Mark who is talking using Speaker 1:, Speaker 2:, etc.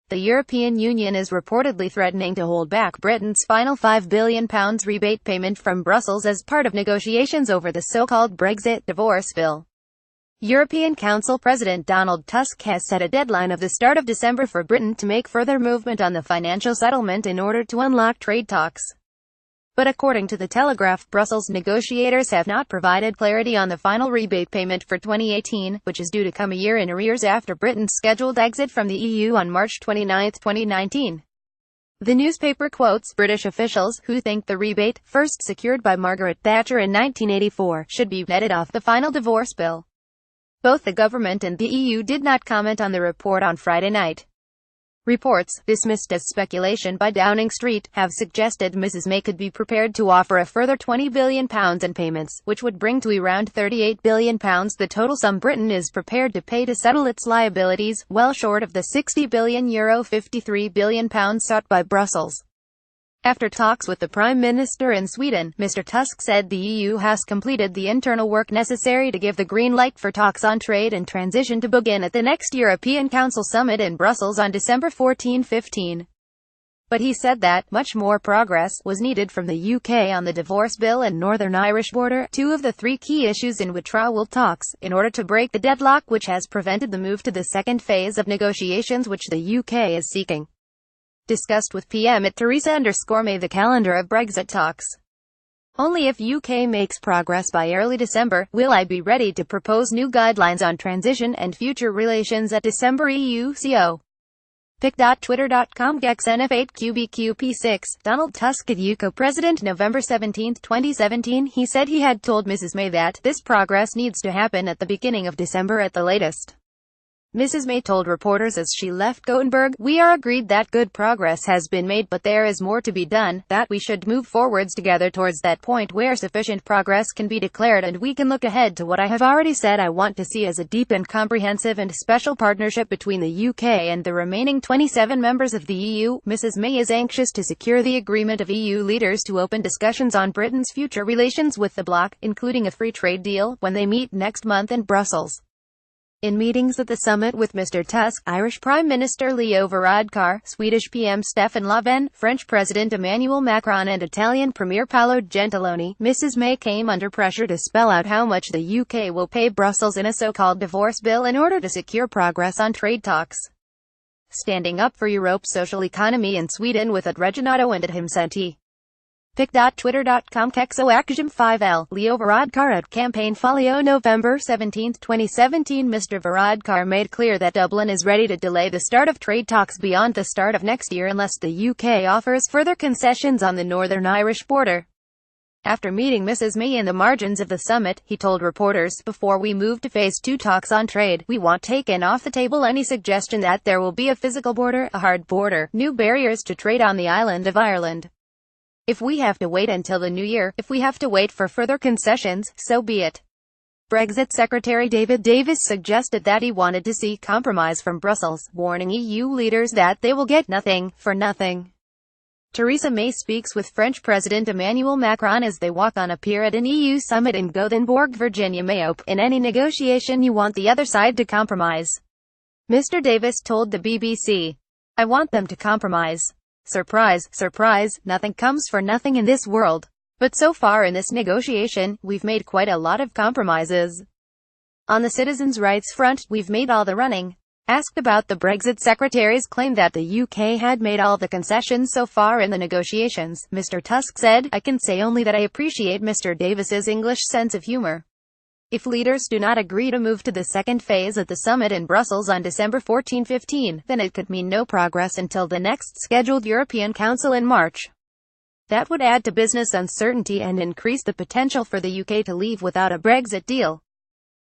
Speaker 1: The European Union is reportedly threatening to hold back Britain's final £5 billion rebate payment from Brussels as part of negotiations over the so-called Brexit divorce bill. European Council President Donald Tusk has set a deadline of the start of December for Britain to make further movement on the financial settlement in order to unlock trade talks. But according to the Telegraph, Brussels negotiators have not provided clarity on the final rebate payment for 2018, which is due to come a year in arrears after Britain's scheduled exit from the EU on March 29, 2019. The newspaper quotes British officials, who think the rebate, first secured by Margaret Thatcher in 1984, should be netted off the final divorce bill. Both the government and the EU did not comment on the report on Friday night. Reports, dismissed as speculation by Downing Street, have suggested Mrs May could be prepared to offer a further £20 billion in payments, which would bring to around £38 billion the total sum Britain is prepared to pay to settle its liabilities, well short of the €60 billion £53 billion sought by Brussels. After talks with the Prime Minister in Sweden, Mr Tusk said the EU has completed the internal work necessary to give the green light for talks on trade and transition to begin at the next European Council summit in Brussels on December 14-15. But he said that much more progress was needed from the UK on the divorce bill and Northern Irish border, two of the three key issues in withdrawal talks, in order to break the deadlock which has prevented the move to the second phase of negotiations which the UK is seeking. Discussed with PM@Theresa_May the calendar of Brexit talks. Only if UK makes progress by early December, will I be ready to propose new guidelines on transition and future relations at December EUCO. pic.twitter.com/xnf8qbqp6 Donald Tusk at UKO President November 17, 2017. He said he had told Mrs May that this progress needs to happen at the beginning of December at the latest. Mrs May told reporters as she left Gothenburg, "We are agreed that good progress has been made, but there is more to be done, that we should move forwards together towards that point where sufficient progress can be declared, and we can look ahead to what I have already said I want to see as a deep and comprehensive and special partnership between the UK and the remaining 27 members of the EU." Mrs May is anxious to secure the agreement of EU leaders to open discussions on Britain's future relations with the bloc, including a free trade deal, when they meet next month in Brussels. In meetings at the summit with Mr Tusk, Irish Prime Minister Leo Varadkar, Swedish PM Stefan Löfven, French President Emmanuel Macron and Italian Premier Paolo Gentiloni, Mrs May came under pressure to spell out how much the UK will pay Brussels in a so-called divorce bill in order to secure progress on trade talks. Standing up for Europe's social economy in Sweden with Reginado and Himsenti. pic.twitter.com/kexoacjim5l Leo Varadkar at Campaign Folio November 17, 2017. Mr Varadkar made clear that Dublin is ready to delay the start of trade talks beyond the start of next year unless the UK offers further concessions on the Northern Irish border. After meeting Mrs May in the margins of the summit, he told reporters, "Before we move to phase 2 talks on trade, we want taken off the table any suggestion that there will be a physical border, a hard border, new barriers to trade on the island of Ireland. If we have to wait until the new year, if we have to wait for further concessions, so be it." Brexit Secretary David Davis suggested that he wanted to see compromise from Brussels, warning EU leaders that they will get nothing for nothing. Theresa May speaks with French President Emmanuel Macron as they walk on a pier at an EU summit in Gothenburg, Virginia. In any negotiation you want the other side to compromise. Mr Davis told the BBC. "I want them to compromise. Surprise, surprise, nothing comes for nothing in this world. But so far in this negotiation, we've made quite a lot of compromises. On the citizens' rights front, we've made all the running." Asked about the Brexit Secretary's claim that the UK had made all the concessions so far in the negotiations, Mr Tusk said, "I can say only that I appreciate Mr Davis's English sense of humour. If leaders do not agree to move to the second phase at the summit in Brussels on December 14-15, then it could mean no progress until the next scheduled European Council in March. That would add to business uncertainty and increase the potential for the UK to leave without a Brexit deal."